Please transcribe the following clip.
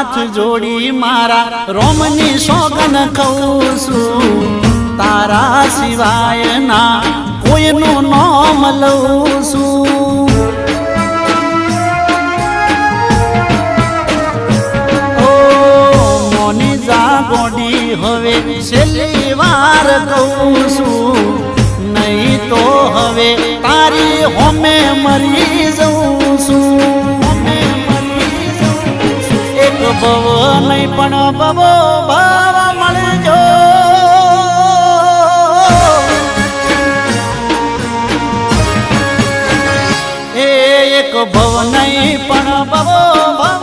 હાથ જોડી મારા રોમની સોગન કહું છું તારા સિવાય ના કોઈનું નામ લઉં છું ઓ મોની જા ગોડી હવે છેલ્લી વાર કહું છું નહીં તો હવે તારી હોમે મરી જઉં છું એક ભવ નહીં પણ ભવો ભાવ મળજો એક ભવ નહીં પણ ભવો ભાવ